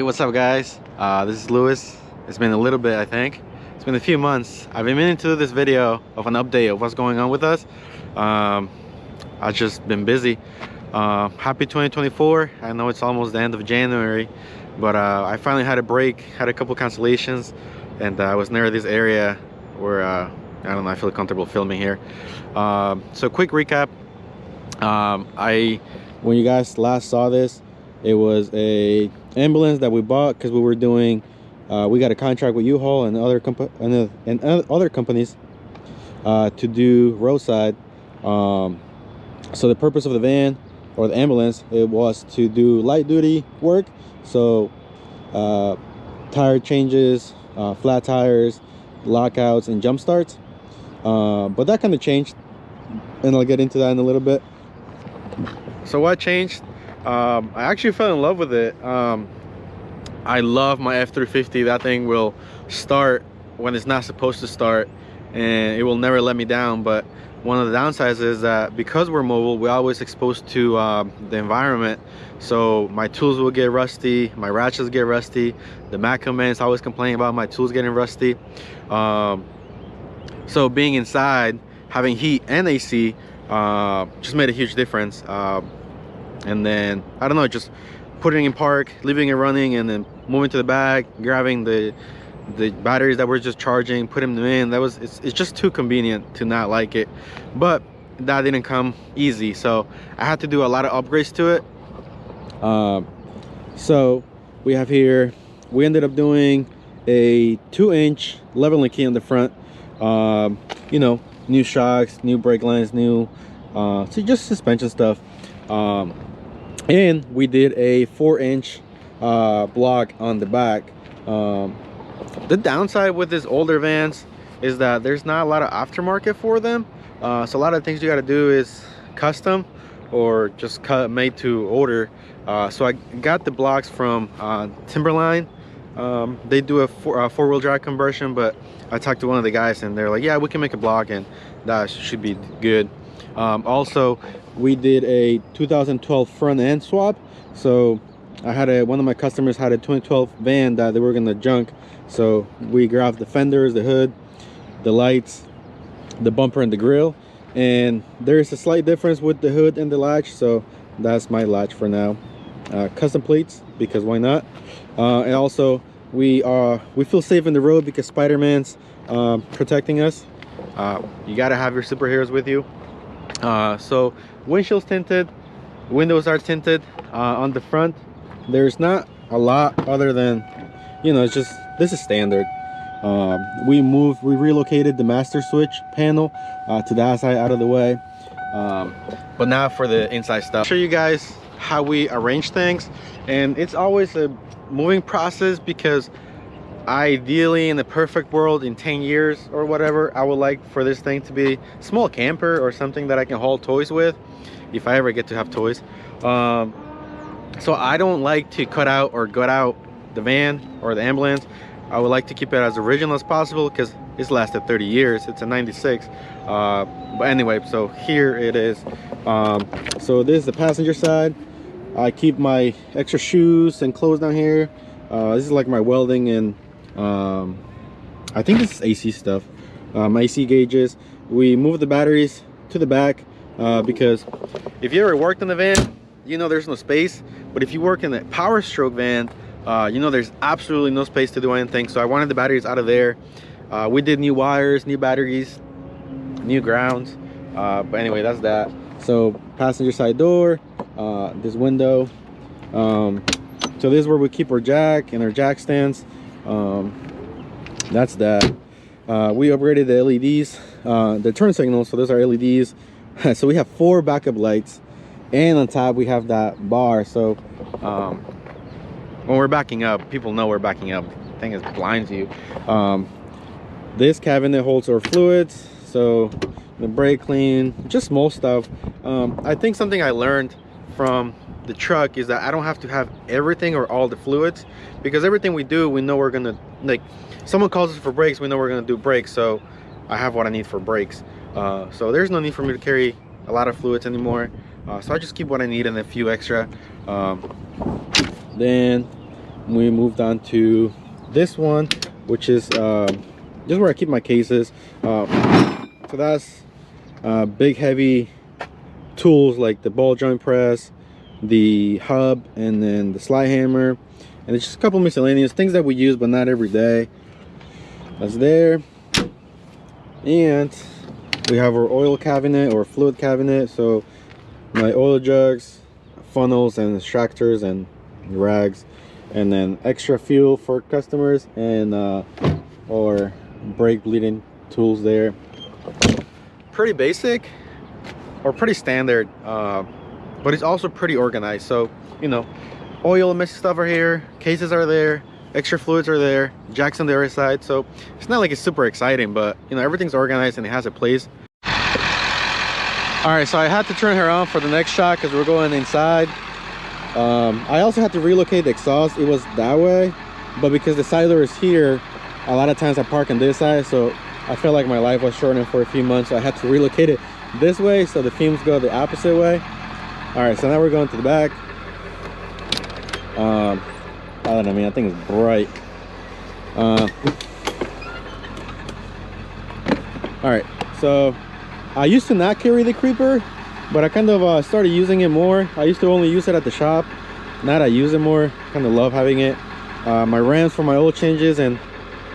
Hey, what's up guys? This is Lewis. It's been a little bit, I think. It's been a few months. I've been meaning to do this video of an update of what's going on with us. I've just been busy. Happy 2024. I know it's almost the end of January, but I finally had a break, had a couple cancellations, and I was near this area where I don't know, I feel comfortable filming here. So quick recap. When you guys last saw this, it was a ambulance that we bought because we were doing we got a contract with U-Haul and other companies to do roadside. So the purpose of the van or the ambulance, it was to do light duty work, so tire changes, flat tires, lockouts, and jump starts. But that kind of changed, and I'll get into that in a little bit. So what changed? I actually fell in love with it. I love my F350. That thing will start when it's not supposed to start, and it will never let me down. But one of the downsides is that because we're mobile, we're always exposed to the environment. So my tools will get rusty, my ratchets get rusty, the Mac commands always complaining about my tools getting rusty. So being inside, having heat and AC just made a huge difference. And then I don't know, just putting it in park, leaving it running, and then moving to the back, grabbing the batteries that we're just charging, putting them in. It's just too convenient to not like it. But that didn't come easy, so I had to do a lot of upgrades to it. So we have here, we ended up doing a 2-inch leveling key on the front. You know, new shocks, new brake lines, new so just suspension stuff. And we did a 4-inch block on the back. The downside with these older vans is that there's not a lot of aftermarket for them. So a lot of things you got to do is custom or just made to order. So I got the blocks from Timberline. They do a four-wheel drive conversion, but I talked to one of the guys and they're like, yeah, we can make a block and that should be good. Also, we did a 2012 front end swap. So I had one of my customers had a 2012 van that they were gonna junk, so we grabbed the fenders, the hood, the lights, the bumper, and the grill. And there's a slight difference with the hood and the latch, so that's my latch for now. Custom plates, because why not? And also we feel safe in the road because Spider-Man's protecting us. You gotta have your superheroes with you. So windshield's tinted, windows are tinted. On the front there's not a lot other than, you know, it's just, this is standard. We relocated the master switch panel to that side out of the way. But now for the inside stuff, I'll show you guys how we arrange things. And it's always a moving process because ideally, in the perfect world, in 10 years or whatever, I would like for this thing to be a small camper or something that I can haul toys with, if I ever get to have toys. So I don't like to cut out or gut out the van or the ambulance. I would like to keep it as original as possible because it's lasted 30 years. It's a 96. But anyway, so here it is. So this is the passenger side. I keep my extra shoes and clothes down here. This is like my welding and I think this is AC stuff. My AC gauges. We move the batteries to the back because if you ever worked in the van, you know there's no space. But if you work in a Power Stroke van, you know there's absolutely no space to do anything. So I wanted the batteries out of there. We did new wires, new batteries, new grounds. But anyway, that's that. So passenger side door, this window. So this is where we keep our jack and our jack stands. That's that. We upgraded the LEDs, the turn signals, so those are LEDs. So we have 4 backup lights, and on top we have that bar. So when we're backing up, people know we're backing up. The thing is blinds you. This cabinet holds our fluids, so the brake clean, just small stuff. I think something I learned from the truck is that I don't have to have everything or all the fluids, because everything we do, we know we're gonna, like, someone calls us for brakes, we know we're gonna do brakes, so I have what I need for brakes. So there's no need for me to carry a lot of fluids anymore. So I just keep what I need and a few extra. Then we moved on to this one, which is just where I keep my cases. So that's big heavy tools like the ball joint press, the hub, and then the slide hammer, and it's just a couple miscellaneous things that we use but not every day. That's there. And we have our oil cabinet or fluid cabinet, so my oil jugs, funnels and extractors and rags, and then extra fuel for customers, and or brake bleeding tools there. Pretty basic or pretty standard, but it's also pretty organized. So, you know, oil and messy stuff are here, cases are there, extra fluids are there, jacks on the other side. So it's not like it's super exciting, but you know, everything's organized and it has a place. All right, so I had to turn her on for the next shot because we're going inside. I also had to relocate the exhaust. It was that way, but because the side door is here, a lot of times I park on this side, so I felt like my life was shortened for a few months, so I had to relocate it this way so the fumes go the opposite way. All right, so now we're going to the back. I don't know, man, I think it's bright. All right, so I used to not carry the creeper, but I kind of started using it more. I used to only use it at the shop. Now that I use it more, kind of love having it. My rams for my oil changes and,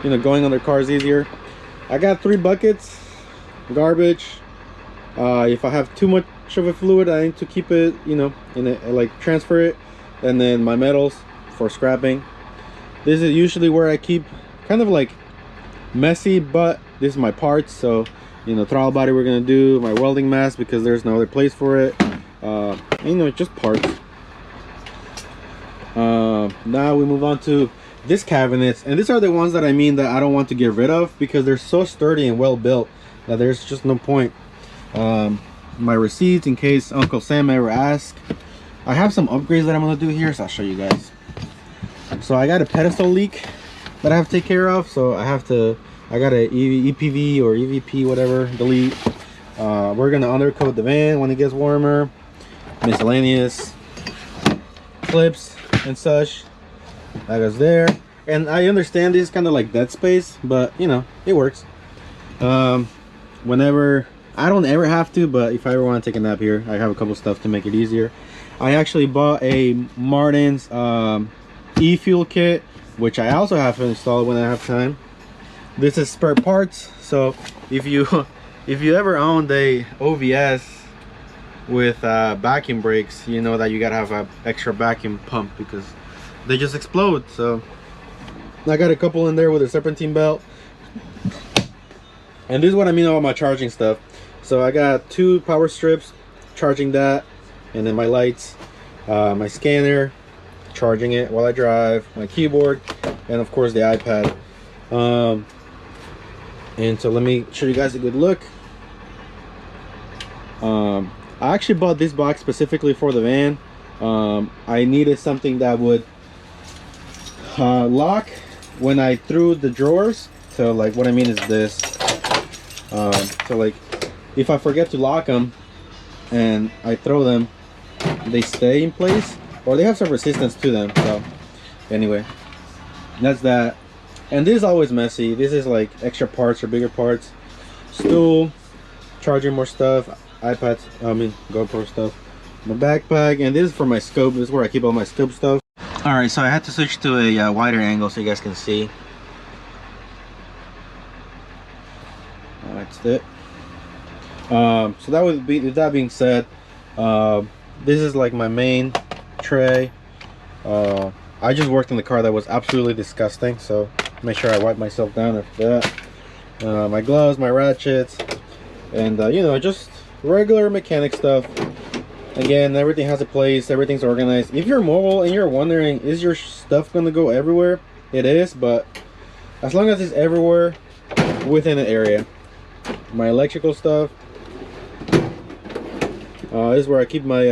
you know, going on their cars easier. I got 3 buckets, garbage. If I have too much of a fluid, I need to keep it, you know, in a, like transfer it. And then my metals for scrapping. This is usually where I keep kind of like messy, but this is my parts. So, you know, throttle body we're gonna do, my welding mask because there's no other place for it. You know, just parts. Now we move on to this cabinets, and these are the ones that I mean that I don't want to get rid of because they're so sturdy and well built that there's just no point. My receipts in case Uncle Sam ever asks. I have some upgrades that I'm gonna do here, so I'll show you guys. So I got a pedestal leak that I have to take care of, so I got a EPV or EVP, whatever, delete. We're gonna undercoat the van when it gets warmer. Miscellaneous clips and such, that goes there. And I understand this is kind of like dead space, but you know, it works. Whenever, I don't ever have to, but if I ever want to take a nap here, I have a couple stuff to make it easier. I actually bought a Martin's e-fuel kit, which I also have to install when I have time. This is spare parts, so if you ever owned a OVS with vacuum brakes, you know that you gotta have an extra vacuum pump because they just explode. So I got a couple in there with a serpentine belt. And this is what I mean about my charging stuff. So I got 2 power strips charging that, and then my lights, my scanner, charging it while I drive, my keyboard, and of course the iPad. And so let me show you guys a good look. I actually bought this box specifically for the van. I needed something that would lock when I threw the drawers. So like what I mean is this. So like if I forget to lock them and I throw them, they stay in place, or they have some resistance to them. So anyway, that's that. And this is always messy. This is like extra parts or bigger parts. Stool, charging more stuff, iPads, I mean GoPro stuff, my backpack, and this is for my scope. This is where I keep all my scope stuff. All right, so I had to switch to a wider angle so you guys can see. That's it. So that would be, with that being said, this is like my main tray. I just worked in the car that was absolutely disgusting, so make sure I wipe myself down after that. My gloves, my ratchets, and you know, just regular mechanic stuff. Again, everything has a place, everything's organized. If you're mobile and you're wondering, is your stuff gonna go everywhere? It is, but as long as it's everywhere within an area. My electrical stuff. This is where I keep my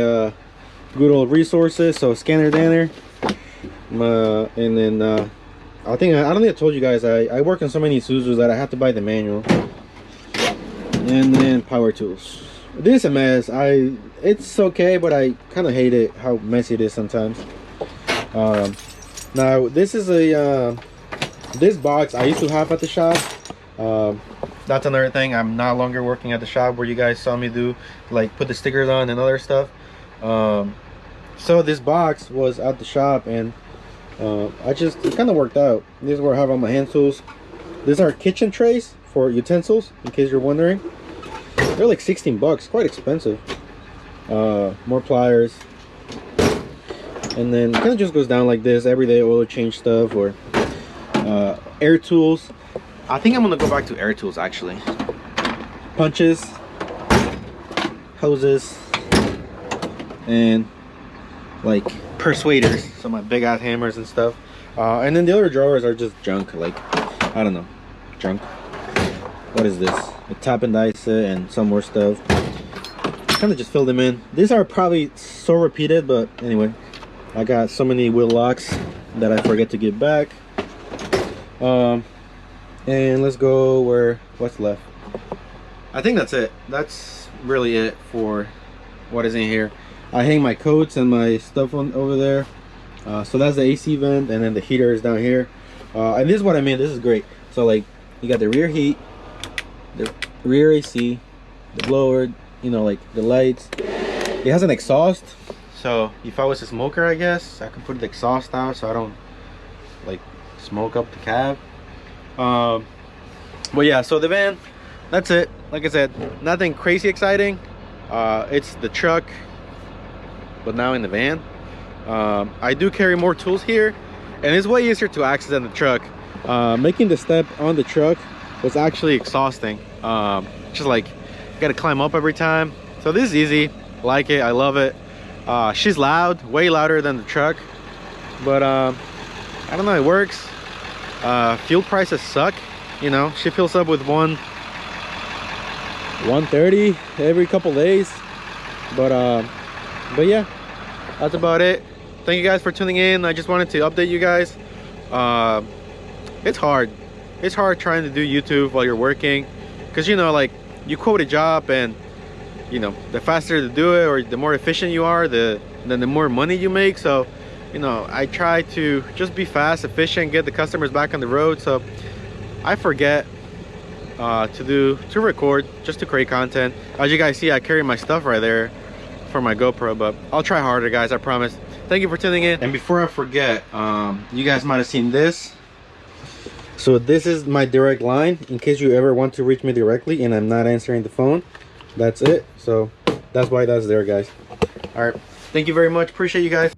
good old resources. So scanner danner. And then I don't think I told you guys, I work on so many Isuzus that I have to buy the manual. And then power tools. This is a mess. It's okay, but I kind of hate it how messy it is sometimes. Now this is a this box I used to have at the shop. That's another thing. I'm no longer working at the shop where you guys saw me do, like, put the stickers on and other stuff. So this box was at the shop, and it kind of worked out. This is where I have all my hand tools. These are kitchen trays for utensils, in case you're wondering. They're like 16 bucks, quite expensive. More pliers, and then it kind of just goes down like this. Everyday oil change stuff, or air tools. I think I'm gonna go back to air tools actually. Punches, hoses, and like persuaders, so my big ass hammers and stuff. And then the other drawers are just junk, like, I don't know, junk. What is this? A tap and dice and some more stuff. Kind of just fill them in. These are probably so repeated, but anyway, I got so many wheel locks that I forget to give back. And let's go what's left. I think that's it. That's really it for what is in here. I hang my coats and my stuff on over there. So that's the AC vent, and then the heater is down here. And this is what I mean. This is great. So like, you got the rear heat, the rear AC, the blower, you know, like the lights. It has an exhaust, so if I was a smoker, I guess I could put the exhaust out so I don't like smoke up the cab. But yeah, so the van, that's it. Like I said, nothing crazy exciting. It's the truck, but now in the van. I do carry more tools here, and it's way easier to access than the truck. Making the step on the truck was actually exhausting. Just like, you gotta climb up every time. So this is easy. Like it, I love it. She's loud, way louder than the truck, but I don't know, it works. Fuel prices suck, you know. She fills up with 130 every couple days, but yeah, that's about it. Thank you guys for tuning in. I just wanted to update you guys. It's hard trying to do YouTube while you're working, because, you know, like, you quote a job, and, you know, the faster to do it or the more efficient you are, then the more money you make. So, you know, I try to just be fast, efficient, get the customers back on the road. So I forget to record, just to create content. As you guys see, I carry my stuff right there for my GoPro, but I'll try harder, guys, I promise. Thank you for tuning in. And before I forget, you guys might have seen this. So this is my direct line, in case you ever want to reach me directly and I'm not answering the phone. That's it. So that's why that's there, guys. All right, thank you very much, appreciate you guys.